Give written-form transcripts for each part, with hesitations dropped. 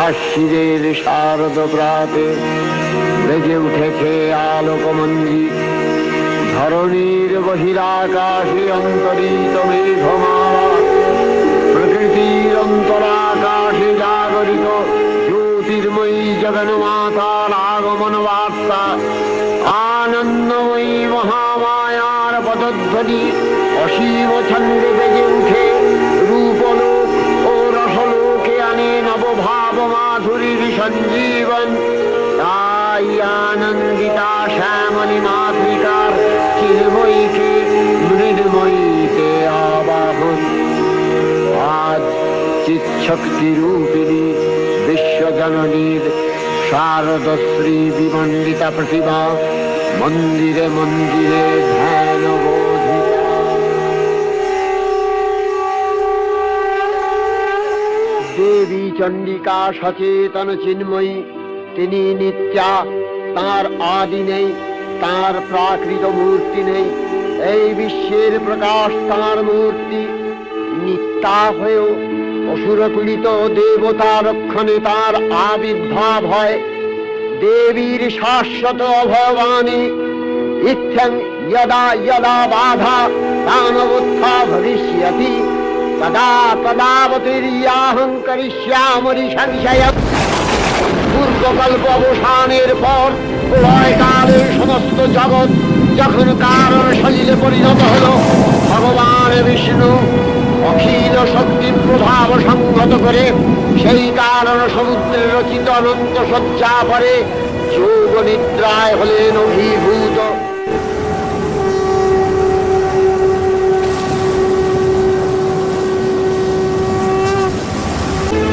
আশ্বিরের শারদ প্রাতে বেজে উঠেছে আলোকমঞ্জি, ধরণীর বহিরাকাশে অন্তরিত মেঘমালা, প্রকৃতির অন্তরাকাশে জাগরিত জ্যোতির্ময়ী জগন্মাতার আগমন বার্তা, আনন্দময়ী মহামায়ার পদধ্বনি অসীম ছন্দে বেজে উঠে রূপলোক ও রসলোকে আনে নবভাব মাধুরীর সঞ্জীবন। তাই আনন্দিতা শ্যামলী মাতৃকার চিন্ময়ীকে মৃন্ময়ীতে আবাহন। আজ চিৎশক্তি রূপিণী বিশ্বজননীর শারদশ্রী বিমণ্ডিতা প্রতিমা মন্দিরে মন্দিরে ধ্যান বোধিতা। দেবী চণ্ডিকা সচেতন চিন্ময়ী, তিনি নিত্যা, তার আদি নেই, তার প্রাকৃত মূর্তি নেই। এই বিশ্বের প্রকাশ তার মূর্তি। নিত্যা হয়েও অসুরপীড়িত দেবতা রক্ষণে তার আবির্ভাব হয়। দেবীর শাশ্বত অভয়বাণী ইত্যং যদা যদা বাধা দানবোত্থা ভবিষ্যতি তদা তদাবতীর্যাহং করিষ্যামি সংশয়ম। পূর্বকল্প অবসানের পর প্রলয়কালের সমস্ত জগৎ যখন কারণ শরীরে পরিণত হল, ভগবান বিষ্ণু অখিল শক্তি প্রভাব সংহত করে সেই কারণ সমুদ্রের রচিত অনন্ত সজ্জা পরে যোগ নিদ্রায় হলেন অভিভূত।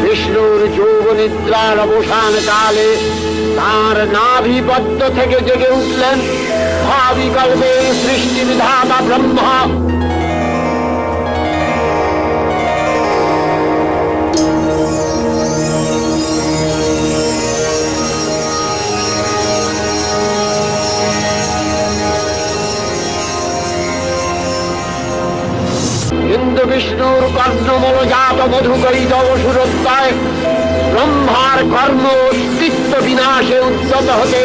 বিষ্ণুর যোগ নিদ্রার অবসান কালে তার নাভিপদ্ম থেকে জেগে উঠলেন ভাবিকল্পের সৃষ্টি বিধাতা ব্রহ্মা। কিন্তু বিষ্ণুর কর্ণমলজাত মধুকরিত অসুরত্বয় ব্রহ্মার কর্ম অস্তিত্ব বিনাশে উদ্যত হতে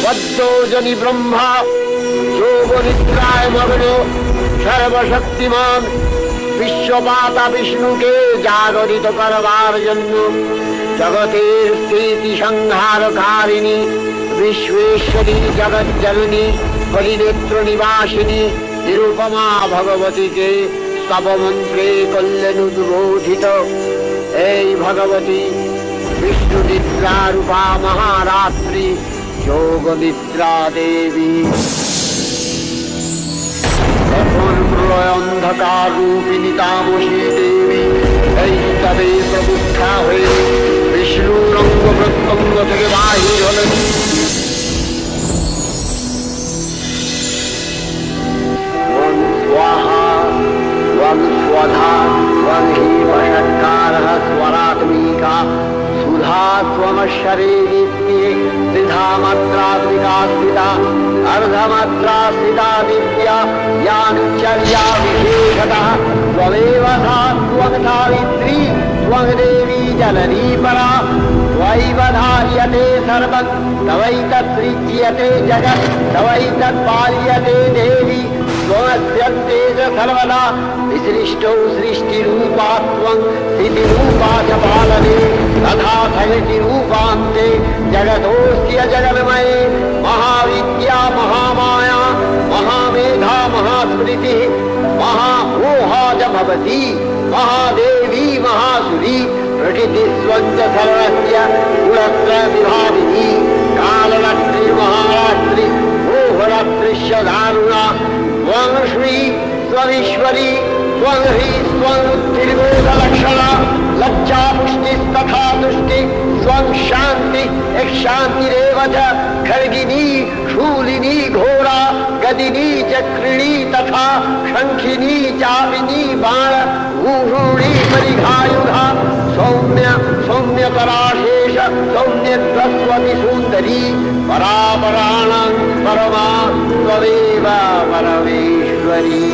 পদ্মজনী ব্রহ্মা যোগ নিদ্রায় মগ্ন সর্বশক্তিমান বিশ্বমাতা বিষ্ণুকে জাগরিত করবার জন্য জগতের স্থিতি সংহারকারিণী বিশ্বেশ্বরী জগজ্জননী বলিনেত্র নিবাসিনী নিরুপমা ভগবতীকে স্তবমন্ত্রে করলেন উদ্বোধিত। এই ভগবতী বিষ্ণু নিদ্রা রূপা মহারাত্রি যোগ নিদ্রা দেবী। এখন প্রলয় অন্ধকার রূপিণী তামসী দেবী এই তবে প্রবুদ্ধা হয়ে বিষ্ণুর অঙ্গ প্রত্যঙ্গ থেকে বাহির হলেন। अर्धमात्रात्मिकास्थिता अर्धमात्रास्थिता दिव्या यानुचर्या विशेषतः त्वमेव सा त्वं सावित्री त्वं देवी जननी परा त्वयैव धार्यते सर्वं तवैतत्सृज्यते जगत् तवैतत्पाल्यते देवी त्वमस्यन्ते च सर्वदा विसृष्टौ सृष्टिरूपा त्वं स्थितिरूपा च पालने तथा सृष्टिरूपान्ते जगतोऽस्य जगन्मये महाविद्या महामाया महामेधा महास्मृतिः महामोहा च भवति महादेवी महासुरी प्रकृतिस्त्वं च सर्वस्य गुणत्रयविभाविनी कालरात्रिर्महारात्रि मोहरात्रिश्च दारुणा त्वं श्री त्वमीश्वरी त्वं ह्री त्वं त्रिभुवनलक्षणा लज्जा पुष्टिस्तथा तुष्टि त्वं शान्ति शान्तिरेव च खड्गिनी शूलिनी घोरा गदिनी चक्रिणी तथा शङ्खिनी चापिनी बाण भूषूणी परिघायुधा सौम्य सौम्यतराशेष सौम्यत्वस्वति सुन्दरी परापराणां परमा त्वमेव परमेश्वरी।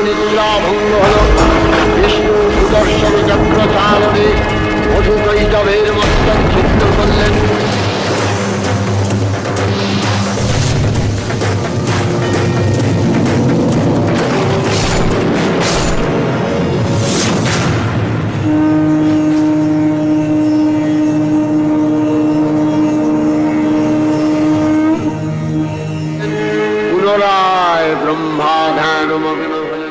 নিদ্রাভঙ্গ হল বিষ্ণু সুদর্শন চক্র চালনে মধুকৈটবের মস্তক ছিন্ন করলেন। পুনরায় ব্রহ্মা ধ্যানমগ্ন হলেন।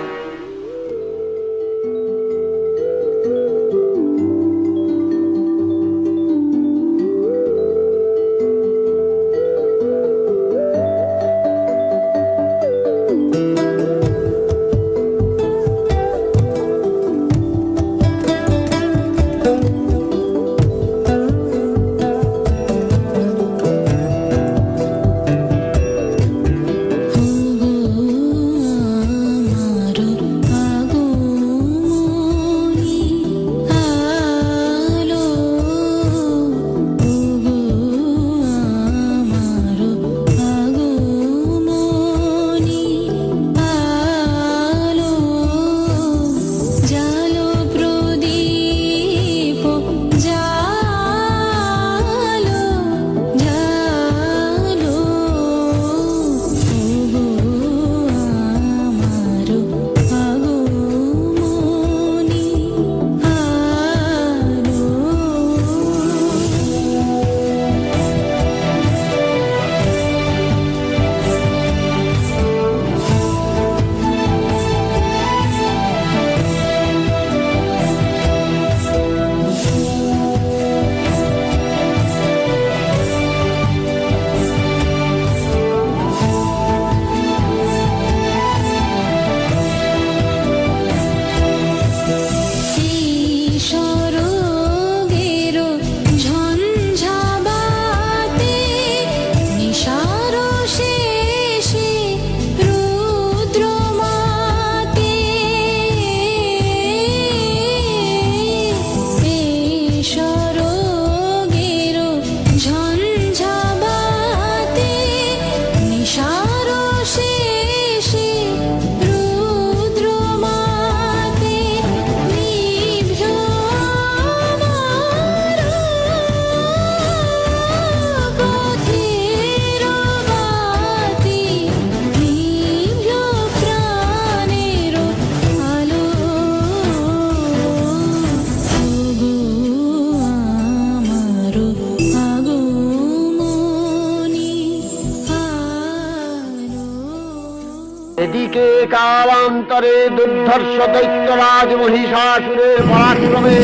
এদিকে কালান্তরে দুর্ধর্ষ দৈত্যরাজ মহিষাসুরের পরাক্রমে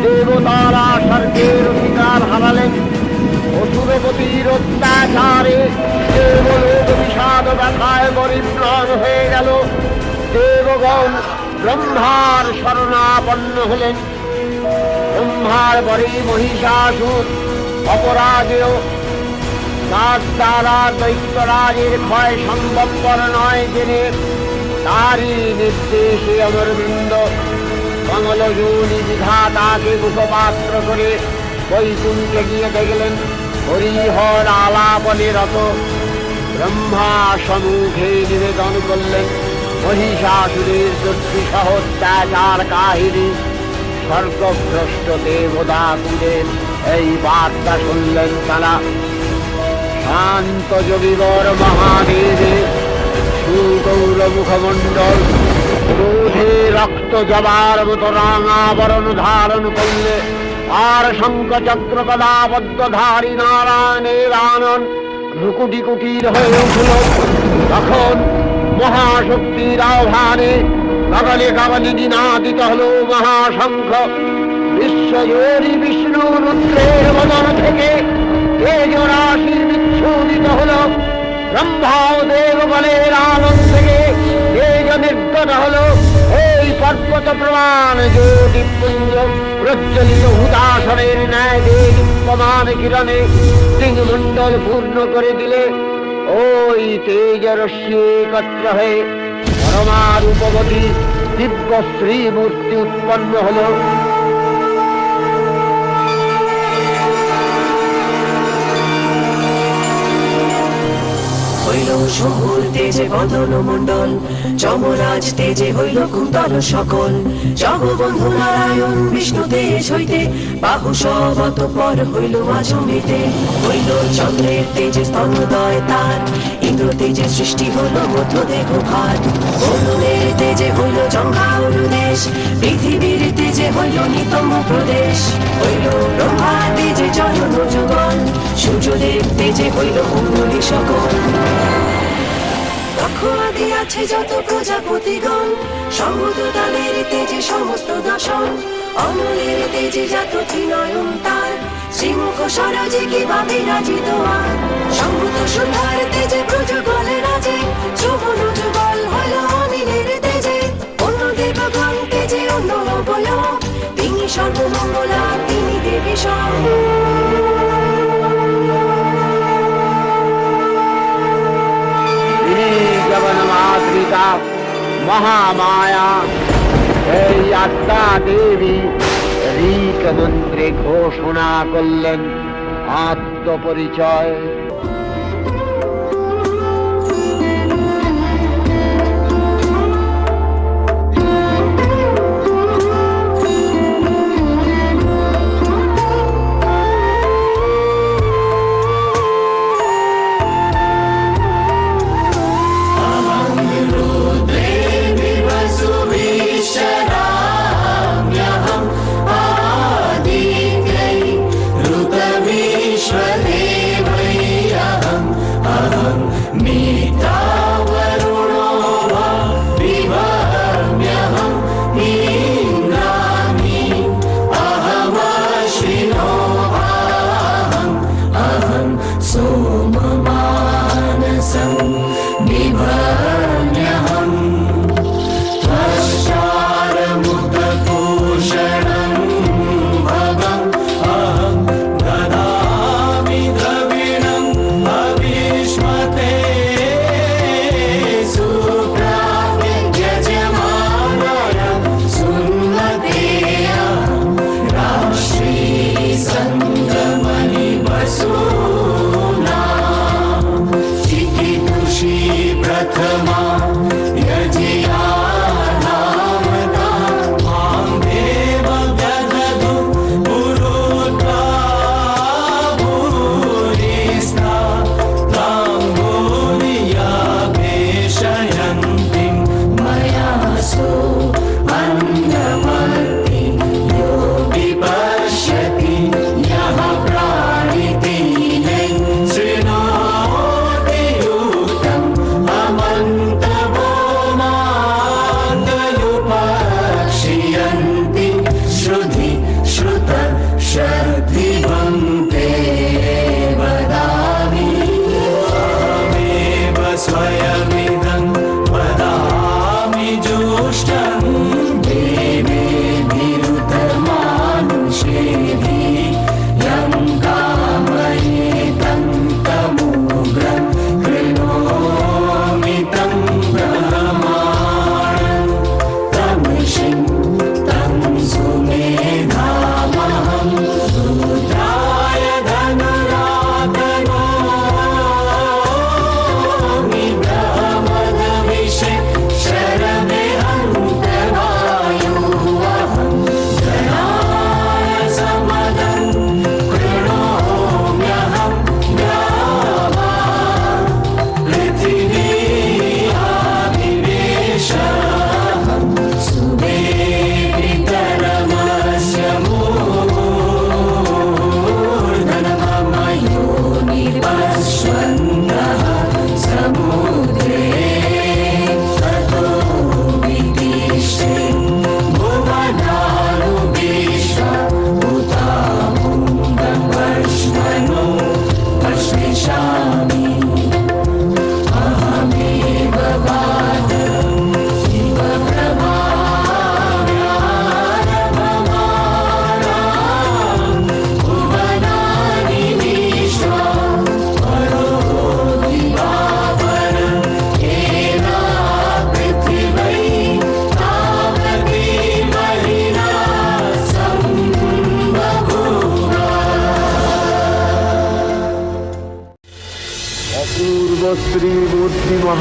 দেবতারা স্বর্গের অধিকার হারালেন। অসুরপতির অত্যাচারে দেবলোক বিষাদ ব্যথায় পরিম্লান হয়ে গেল। দেবগণ ব্রহ্মার শরণাপন্ন হলেন। ব্রহ্মার পরে মহিষাসুর অপরাজেয়, তার দ্বারা দৈত্যরাজের ক্ষয় সম্ভবপর নয় জেনে তারই নির্দেশে অমরবৃন্দ কমলযোনি বিধাতাকে মুখপাত্র করে বৈকুণ্ঠে গিয়ে দেখলেন হরিহর আলাপনে রত। ব্রহ্মা সম্মুখে নিবেদন করলেন মহিষাসুরের দুর্বিষহ অত্যাচার কাহিনী। স্বর্গভ্রষ্ট দেবদাকুদের এই বার্তা শুনলেন তারা। শান্ত যোগীবর মহাদেবে সুগৌর মুখমণ্ডল, ক্রোধে রক্ত জবার মতো রাঙাবরণ ধারণ করলে, আর শঙ্খ চক্র গদাবদ্ধধারী নারায়ণের আনন ভ্রুকুটি কুটির হয়ে উঠল। তখন মহাশক্তির আহ্বানে গগনে গগনে দিনাদিত হল মহাশঙ্খ। বিশ্বজোরি বিষ্ণু রুদ্রের বদন থেকে তেজ রাশি বিচ্ছুরিত হল। ব্রহ্মা ও দেবগণের আনন্দ থেকে তেজ নির্গত হল। এই পর্বত প্রমাণ জ্যোতিপুঞ্জ প্রজ্বলিত হুতাসনের ন্যায় দেদীপ্যমান কিরণে সিংমণ্ডল পূর্ণ করে দিলে। ওই তেজ রশ্মি একত্র হয়ে পরমা রূপবতী দিব্য শ্রীমূর্তি উৎপন্ন হল। হইল শম্ভুর তেজে বদন মণ্ডল, যমরাজ তেজে হইল কুন্তল সকল। জগবন্ধু নারায়ণ বিষ্ণু তেজ হইতে বাহু সবত পর হইল আজমিতে। হইল চন্দ্রের তেজে স্তনোদয় তার, ইন্দ্র তেজে সৃষ্টি হইল মধ্য দেহ ভার। বরুণের তেজে হইল জঙ্ঘাউর দেশ, পৃথিবীর তেজে হইল নিতম প্রদেশ। হইল ব্রহ্মা তেজে চরণ যুগল, সূর্যদেব তেজে হইল অঙ্গুলি সকল। লক্ষ আদি আছে যত প্রজাপতিগণ, সমুদ্রতালের তেজে সমস্ত দশম। অমলের তেজে জাত ত্রিনয়ন তার, শ্রীমুখ সরজে কিবা বিরাজিত আর। সম্ভূত সুধার তেজে প্রজগলে রাজে, যৌবন যুগল হইল অনিলের তেজে। অন্য দেবগণ তেজে অন্য বল, তিনি সর্বমঙ্গলা তিনি দেবী সব। জগন্মাতৃকা মহামায়া এই আত্মা দেবী ঋক মন্ত্রে ঘোষণা করলেন আত্মপরিচয়। ऋतमीश्वरे वै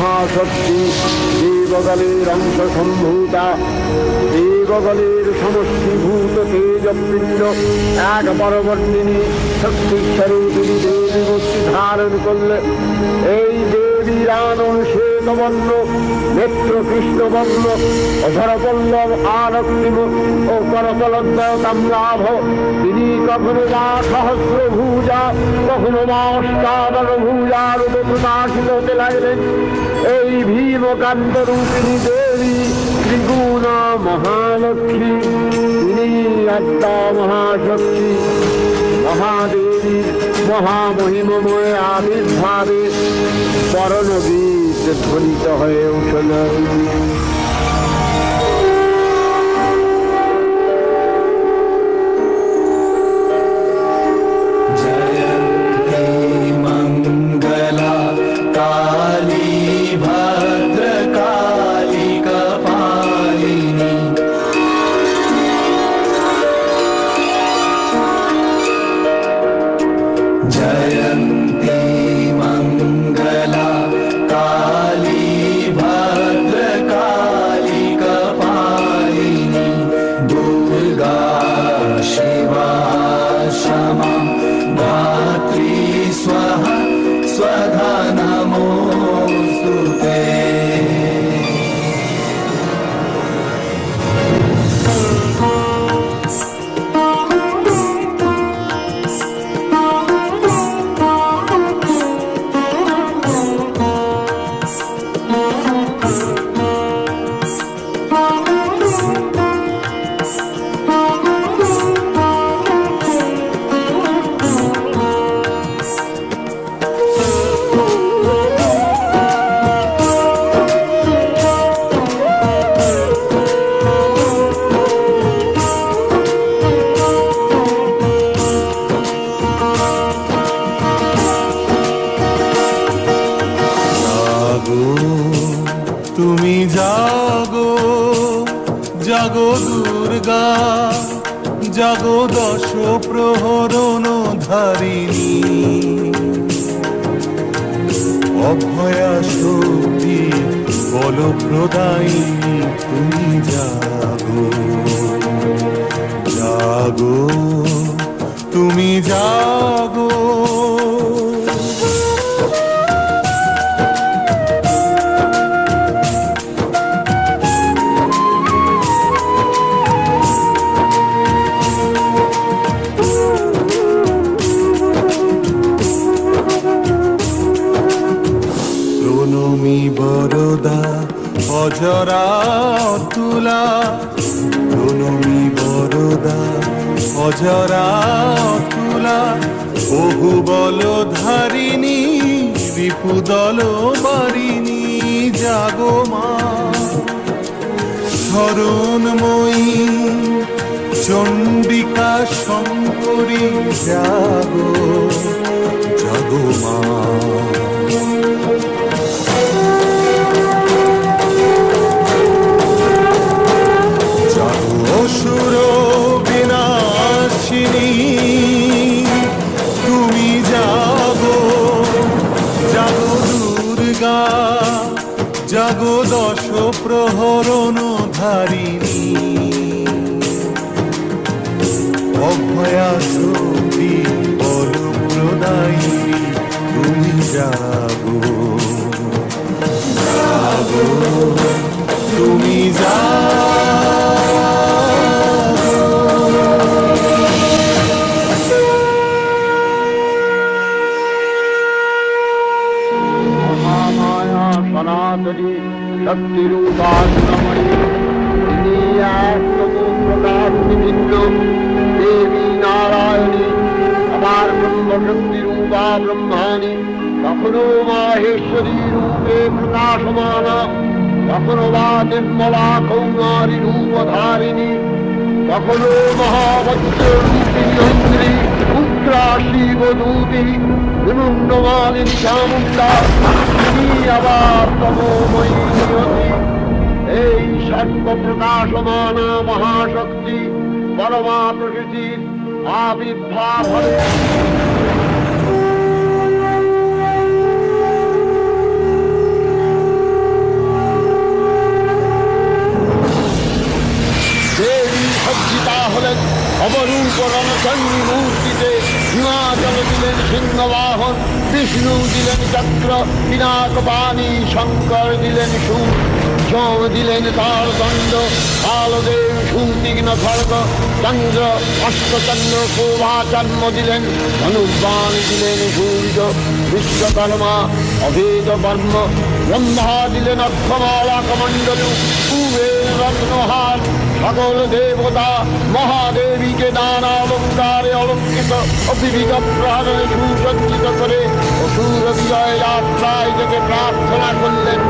মহাশক্তি, দেবগলের অংশ সম্ভূতা, দেবগলের সমষ্টিভূত তেজপিণ্ড এক পরবর্তিনী শক্তিস্বরূপিণী দেবী মূর্তি ধারণ করলে এই দেবীর আনন শ্বেতবর্ণ, নেত্র কৃষ্ণবর্ণ, অধরপল্লব আরক্তিম ও করতলদ্বয় তাম্রাভ। তিনি কখনো বা সহস্রভুজা, কখনো বা অষ্টাদশভুজা রূপে প্রকাশিত হতে লাগলেন। এই ভীমকান্ত রূপিণী দেবী ত্রিগুণ মহালক্ষ্মী, তিনি আত্মা মহাশক্তি। মহাদেবীর মহামহিমময় আবির্ভাবে বরণগীত ধ্বনিত হয়ে উঠল। তুমি জাগো জাগো দুর্গা, জাগো দশ প্রহরণ ধারিণী, অভয়া শক্তি বল প্রদায়িনী। তুমি জাগো জাগো, তুমি জাগো। বরদা অজরা তুলা, প্রণমী বরদা অজরা তুলা, বহু বল ধারিণী রিপুদল বারিণী। জাগো মা শরণময়ী চণ্ডিকা শঙ্করী, জাগো জাগো মা। অসুর বিনাশিনী, তুমি জাগো জাগো দুর্গা, জাগো দশ প্রহরণ ধারিণী, অভয়া শক্তি বল প্রদায়িনী। তুমি জাগো জাগো, তুমি সনাতনী শক্তিরূপাশ্রমণী, তিনি প্রকাশ বিভিন্ন দেবী নারায়ণী, আমার ব্রহ্মশক্তি রূপা ব্রহ্মাণী, কখনো মাহেশ্বরী রূপে প্রকাশমানা, কখনো বা নির্মলা কৌমারী রূপধারিণী, কখনো মহাবজ্র রূপিণী অন্ধ্রী, উগ্রা শিবদূতি, বিমুণ্ডমালিনী চামুণ্ডা, তিনি আবার তমোময়ী নিয়তি। এই সর্ব প্রকাশমানা মহাশক্তি পরমা প্রকৃতির আবির্ভাব হবে। হলেন অবরূপ রণচন্ডী মূর্তিতে, হিমাচল দিলেন সিংহবাহন, বিষ্ণু দিলেন চক্র পিনাকপাণি, শঙ্কর দিলেন সুর, যম দিলেন তার দণ্ড, কালদেব সুতীক্ষ্ণ খড়গ, চন্দ্র অষ্টচন্দ্র শোভাচন্ম দিলেন, ধনুর্বাণ দিলেন সূর্য, বিশ্বকর্মা অভেদ বর্ম, ব্রহ্মা দিলেন অক্ষমালা কমণ্ডলু, কুবের রত্নহার, সকল দেবতা মহাদেবীকে নানা অলঙ্কারে অলঙ্কৃত অভিবিগ প্রাণে সুসজ্জিত করে অসুর বিজয় যাত্রায় থেকে প্রার্থনা করলেন।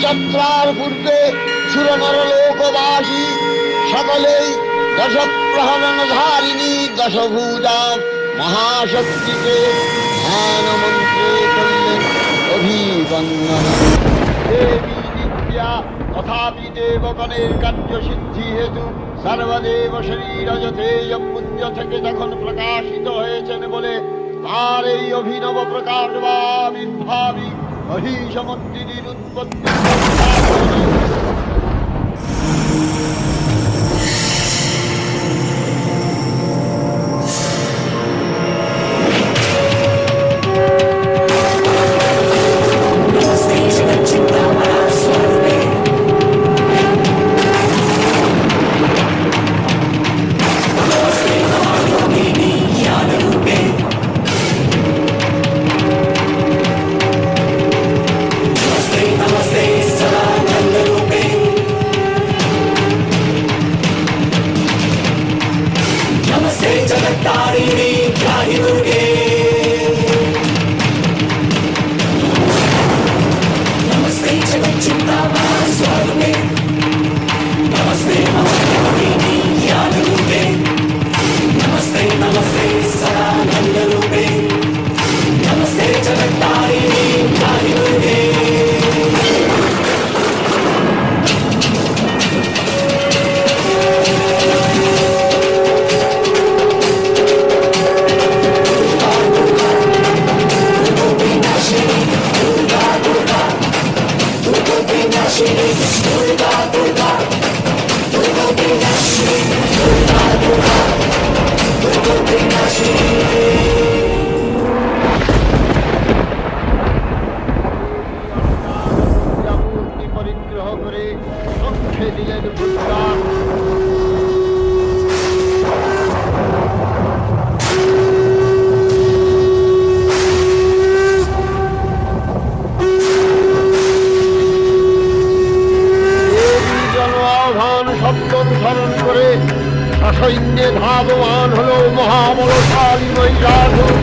যাত্রার পূর্বে সুরনরলোকবাসী সকলেই দশপ্রহরণধারিণী দশভূজা মহাশক্তিকে ধ্যান মন্ত্রে করলেন অভিবন্দন। দেবী নিত্যা তথাপি দেবগণের কার্য সিদ্ধি হেতু সর্বদেব শরীর যথেয় পুঞ্জ থেকে যখন প্রকাশিত হয়েছেন বলে তার এই অভিনব প্রকাশ বা আবির্ভাবী মহিষমর্দিনীর উৎপত্তি। পরিগ্রহ করে রক্ষে দিলেন ভূতান। শব্দ অনুসরণ করে সসৈন্যে ধাবমান হল মহাবলশালী মহিষাসুর।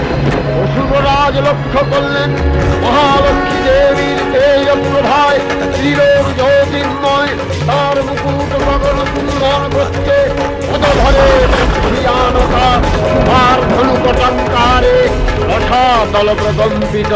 অসুররাজ লক্ষ্য করলেন মহালক্ষ্মী দেবীর তেজ প্রভায় চির জ্যোতির্ময় তার মুকুট গগন কুন্দন করছে পদধরে ভয়ানকা তার ধনুকটঙ্কারে রসাতল প্রকম্পিত।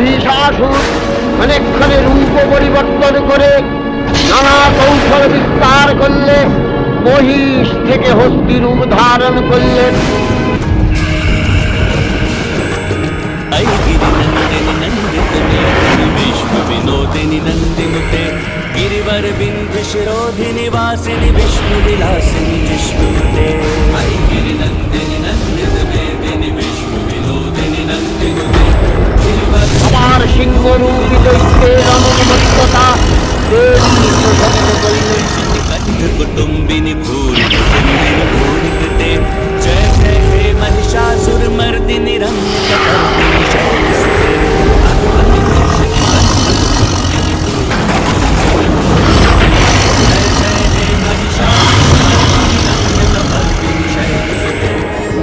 মহিষাসুর অনেকক্ষণে রূপ পরিবর্তন করে নানা কৌশল বিস্তার করলে মহিষ থেকে হস্তি রূপ ধারণ করলেন। विश्व विनोदिनी नंदिनुते गिरिवर बिंद शिरोधिनी वासिनी विष्णु विलासिनी जिष्णुते गिरि नंदिनी नंदित वेदिनी विश्व विनोदिनी नंदिनुते गिरिवर আমার সিংহরূপী দৈত্যের অনুমত্ততা দেবী প্রসন্ন করলেন। कंठ कुटुंबिनी भूरि कुटुंबिनी भूरि कृते जय जय हे महिषासुर मर्दिनी रम्य कपर्दिनी शैलसुते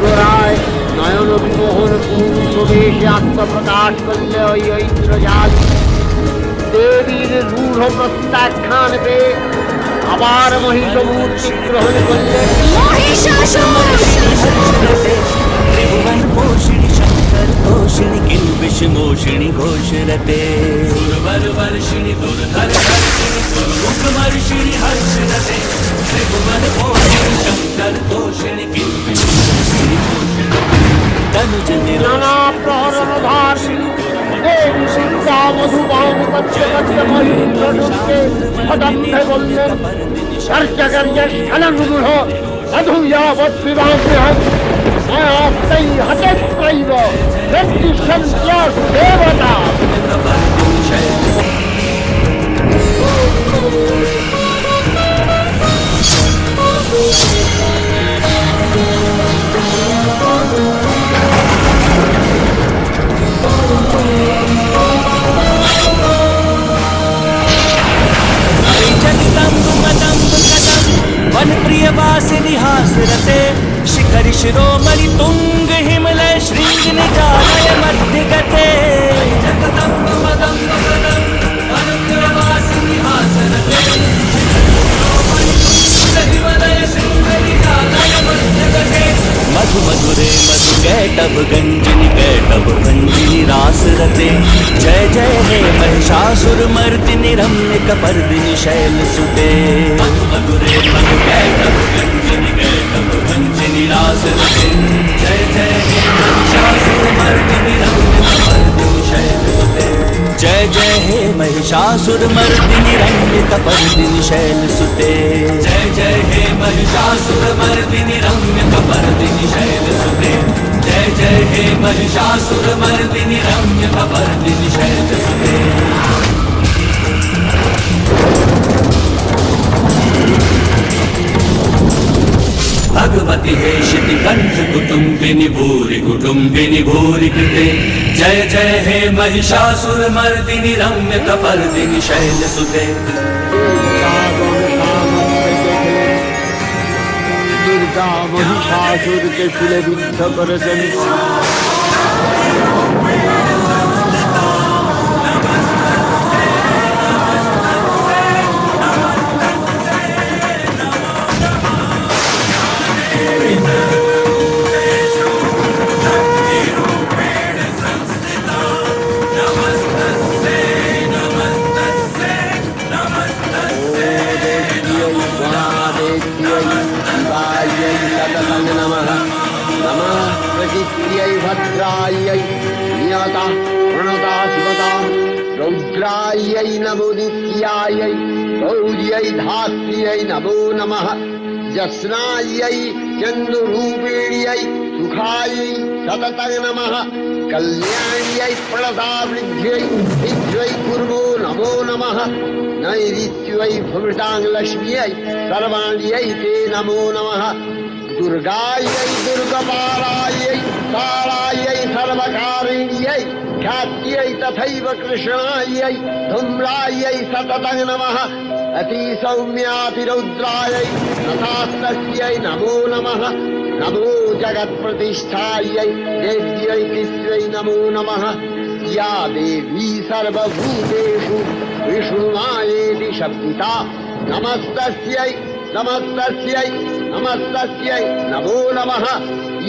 পুনরায় নয়ন বিমোহন পুরুষ বেশে আত্মপ্রকাশ করলে ওই ঐন্দ্রজাল দেবীর রূঢ় প্রত্যাখ্যান পেয়ে আবার মহিষ মূর্তি গ্রহণ করলেন। त्रिभुवन पोषिणी शंकर तोषिणी किल्बिष मोषिणी घोषरते सुरवर वर्षिणी दुर्धर हर्षिणी दुर्मुख वर्षिणी हर्षरते त्रिभुवन पोषिणी शंकर तोषिणी किल्बिष मोषिणी घोषरते तनुज নানা প্রহরণধার দেবী দুর্গা মধুবান করতে করতে মহিষকে সদম্ভে বললেন, কার্যকার্য স্থলঙ্গুহ মধুয়াবৎবিবাহ্যহং মায়াস্তৈ হতত্রৈব মৃত্যুসন্ত্য দেবতা। वन प्रिय वासिनी हासरते शिखरि शिरोमणि तुंग हिमलय श्रृंग निजालय मध्य गते मधु मधुरे मधु कैटभ गंजनी कैटभ भंजिनी रास रते जय जय हे महिषासुर मर्दिनी रम्य कपर्दिनी शैल सुते मधु मधुरे मधु कैटभ गंजनी कैटभ भंजिनी रास रते जय जय हे महिषासुर मर्दिनी रम्य कपर्दिनी शैल सुते जय जय हे महिषासुर मर्दिनी रम्य कपर्दिनी शैल सुते जय जय हे महिषासुर मर्दिनी रम्य कपर्दिनी शैल सुते जय जय हे महिषासुर मर्दिनी रम्य कपर्दिनी शैल सुते भगवती हेशिति कंठ कुटुंबिनी भूरि कृते जय जय हे महिषासुर मर्दिनी रम्य कपर्दिनी शैल सुते দুর্গা মহিষাসুরকে শুলে বিদ্ধ করেছেন। भद्रायै नियता प्रणता शिवता रौद्रायै नमो नित्यायै गौर्यै धात्र्यै नमो नमः जस्नायै चन्द्ररूपिण्यै सुखायै सततं नमः कल्याण्यै प्रणतावृद्ध्यै विद्यै कुर्मो नमो नमः नैऋत्यै भूमितां लक्ष्म्यै सर्वाण्यै ते नमो नमः दुर्गायै दुर्गपालायै कालायै सर्वकारिण्यै ख्यात्यै तथैव कृष्णायै धूम्रायै सततं नमः अतिसौम्यातिरौद्रायै तथास्तस्यै नमो नमः नमो जगत्प्रतिष्ठायै देव्यै तिस्यै नमो नमः या देवी सर्वभूतेषु विष्णुमायेति शब्दिता नमस्तस्यै नमस्तस्यै नमस्तस्यै नमो नमः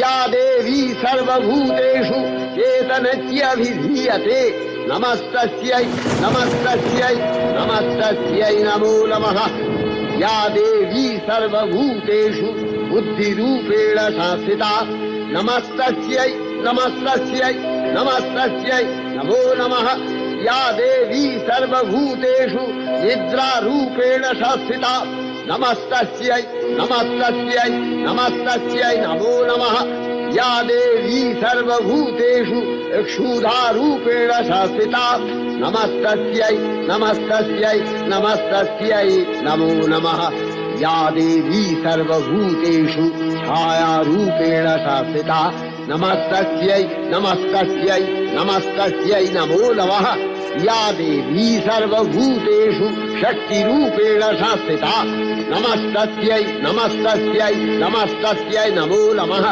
या देवी सर्वभूतेषु चेतनस्यभिधीयते नमस्तस्यै नमस्तस्यै नमस्तस्यै नमो नमः। या देवी सर्वभूतेषु बुद्धिरूपेण संस्थिता नमस्तस्यै नमस्तस्यै नमस्तस्यै नमो नमः। या देवी सर्वभूतेषु निद्रारूपेण संस्थिता नमस्तस्यै नमस्तस्यै नमस्तस्यै नमो नमः। या देवी सर्वभूतेषु क्षुधारूपेण संस्थिता नमस्तस्यै नमस्तस्यै नमस्तस्यै नमो नमः। या देवी सर्वभूतेषु छायारूपेण संस्थिता नमस्तस्यै नमस्तस्यै नमस्तस्यै नमो नमः। या देवी सर्वभूतेषु शक्तिरूपेण संस्थिता नमस्तस्यै नमस्तस्यै नमस्तस्यै नमो नमः।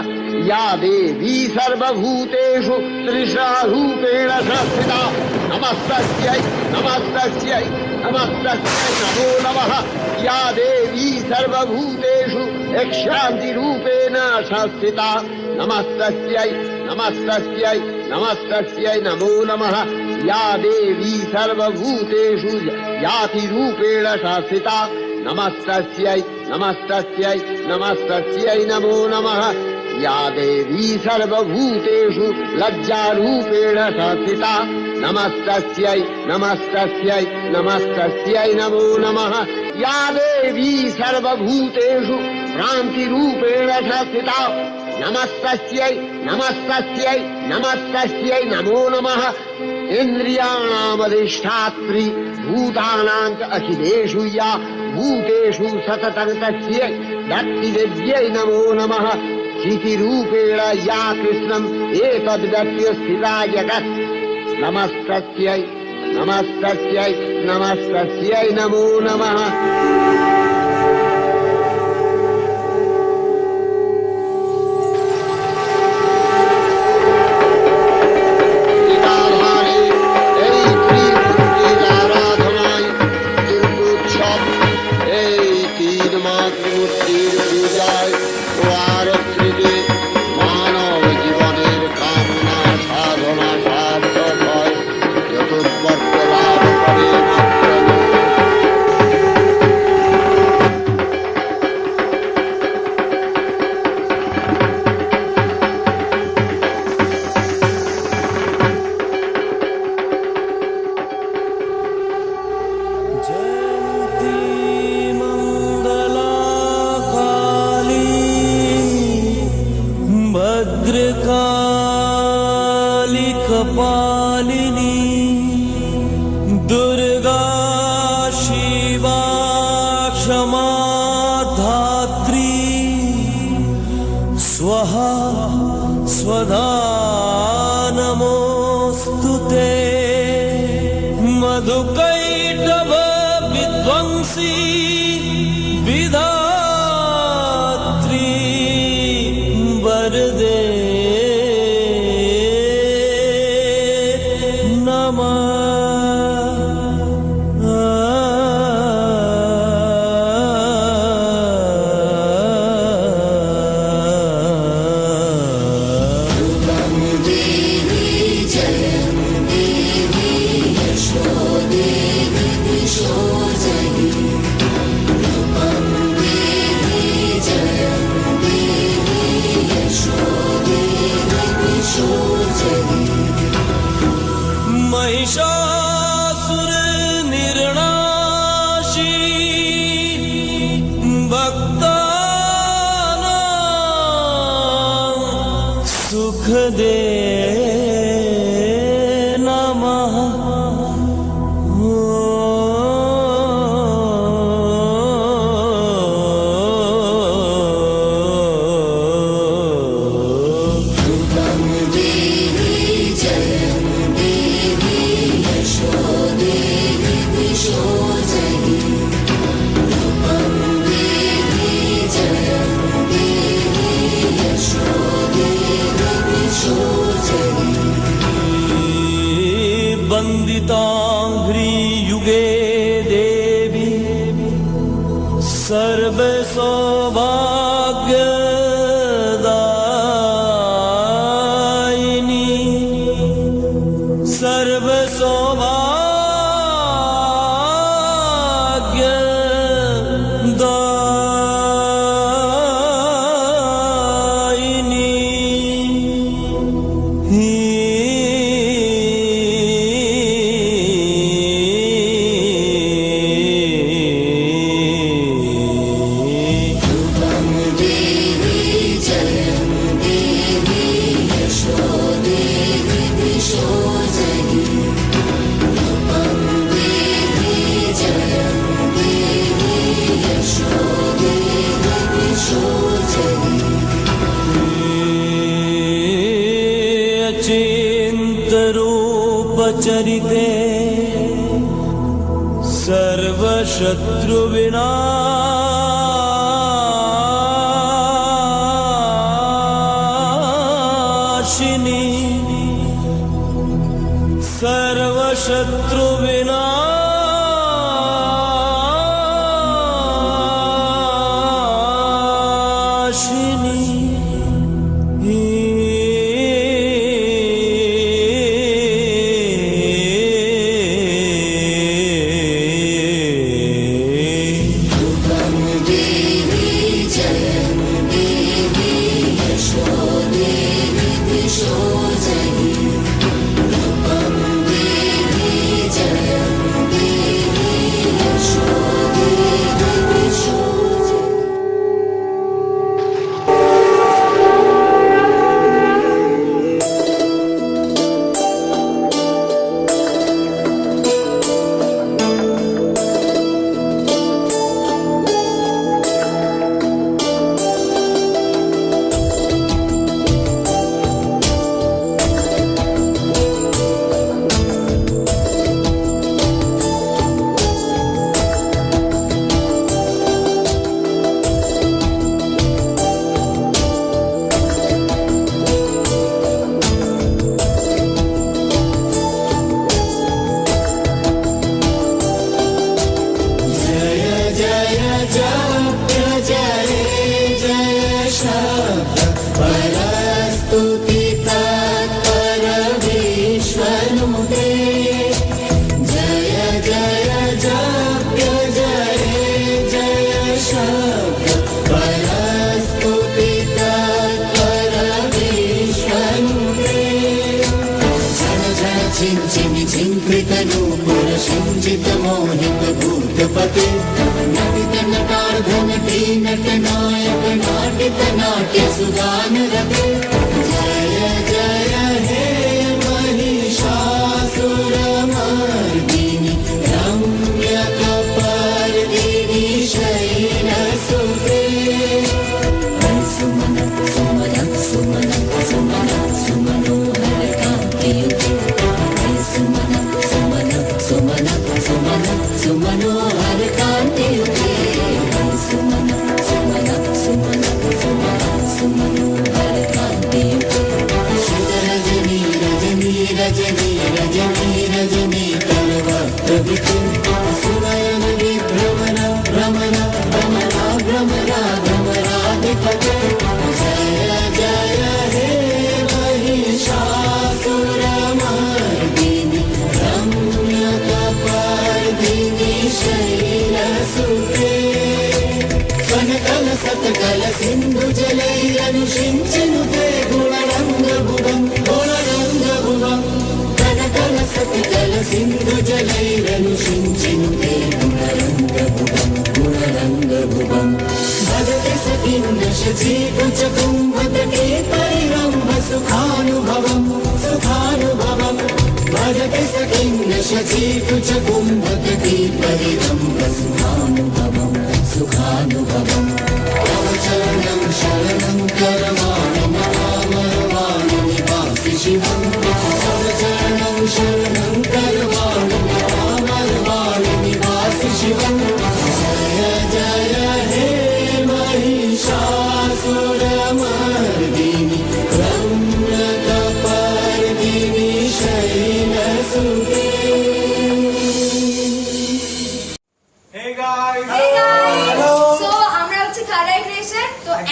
या देवी सर्वभूतेषु तृषारूपेण संस्थिता नमस्तस्यै नमस्तस्यै नमस्तस्यै नमो नमः। या देवी सर्वभूतेषु शान्तिरूपेण संस्थिता नमस्तस्यै नमस्तस्यै नमस्तस्यै नमो नमः। या देवी सर्वभूतेषु यातिरूपेण संस्थिता नमस्तस्यै नमस्तस्यै नमस्तस्यै नमो नमः। या देवी सर्वभूतेषु लज्जारूपेण संस्थिता नमस्तस्यै नमस्तस्यै नमस्तस्यै नमो नमः। या देवी सर्वभूतेषु भ्रान्तिरूपेण संस्थिता नमस्तस्यै नमस्तस्यै नमस्तस्यै नमो नमः। इन्द्रियाणामधिष्ठात्री भूतानां च अखिलेषु या भूतेषु सततं तस्यै भक्तिदेव्यै नमो नमः। चितिरूपेण या कृष्णम् एतद्व्यक्त्य स्थिता जगत् नमस्तस्यै नमस्तस्यै नमस्तस्यै नमो नमः। भद्रकाली कपालिनी दुर्गा शिवा क्षमा धात्री स्वाहा स्वधा नमोस्तुते। मधुकैटभ विध्वंसी विधात्री वरदे महिषासुर निर्णाशी भक्तानां सुख दे नमः। वन्दिताङ्घ्रि युगे देवी सर्व सौभाग्यदायिनी सर्व सर्व सौभाग्य चरिते सर्वशत्रु विनाशिनी सर्वशत्रु विनाशिनी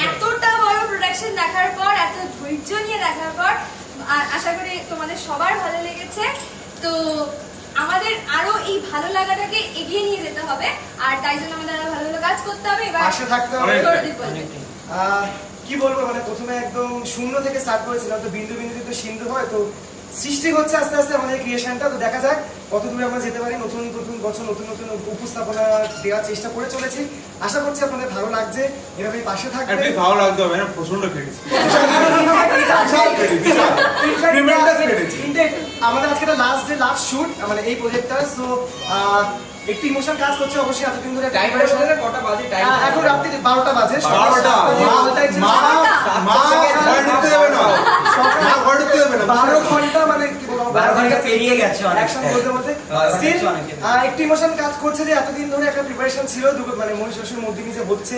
এতটা বড় প্রোডাকশন দেখার পর, এত ধৈর্য নিয়ে দেখার পর আশা করি আমাদের আরো এই ভালো লাগাটাকে এগিয়ে নিয়ে যেতে হবে, আর তাই জন্য আমাদের আরো ভালো ভালো কাজ করতে হবে। এবার পাশে থাকতে হবে। সৌরদীপ বলবে। কি বলবো, মানে প্রথমে একদম শূন্য থেকে স্টার্ট করেছিলাম, তো বিন্দু বিন্দুতে তো সিন্ধু হয়, তো সৃষ্টি হচ্ছে আস্তে আস্তে আমাদের ক্রিয়েশনটা। তো দেখা যাক কত দূরে আমরা যেতে পারি। নতুন নতুন বছর নতুন নতুন উপস্থাপনা দেওয়ার চেষ্টা করে চলেছি। আশা করছি আপনাদের ভালো লাগছে, এভাবেই পাশে থাকবে। ভালো লাগতে হবে না, প্রচন্ড খেটেছি। আমাদের আজকে লাস্ট ডে, লাস্ট শুট মানে এই প্রজেক্টটা। সো একটু ইমোশন কাজ করছে অবশ্যই এতদিন ধরে। টাইম কটা বাজে? টাইম এখন রাত্রি 12টা বাজে। 12টা। মা ঘরে ঢুকতে যাবে না, মা ঘরে ঢুকতে যাবে না। 12 ঘন্টা মানে কি বলবো, 12 ঘন্টা পেরিয়ে গেছে অনেক। একসঙ্গে বলতে বলতে স্টিল একটু ইমোশন কাজ করছে যে এতদিন ধরে একটা প্রিপারেশন ছিল মানে মহিষাসুর মর্দিনী যে হচ্ছে,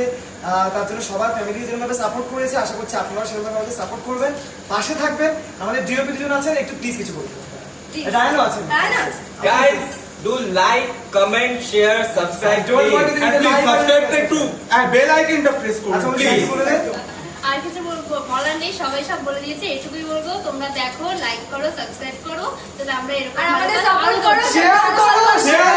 তার জন্য সবার ফ্যামিলি যেরকমভাবে সাপোর্ট করেছে, আশা করছি আপনারা সেরকমভাবে আমাদের সাপোর্ট করবেন, পাশে থাকবেন। আমাদের ডিওপি দুজন আছেন, একটু প্লিজ কিছু বলবেন। রায়নও আছেন। Guys, do like, comment, share, subscribe. Don't forget to And please subscribe to bell আইকনটা প্রেস আচ্ছা, করুন আমাকে প্লিজ। বলে দেন। আর কিছু বলার নেই, সবাই সব বলে দিয়েছে। এটুকুই বলবো, তোমরা দেখো, লাইক করো, সাবস্ক্রাইব করো, যাতে আমরা এরকম আর আমাদের সাপোর্ট করো, শেয়ার করো, শেয়ার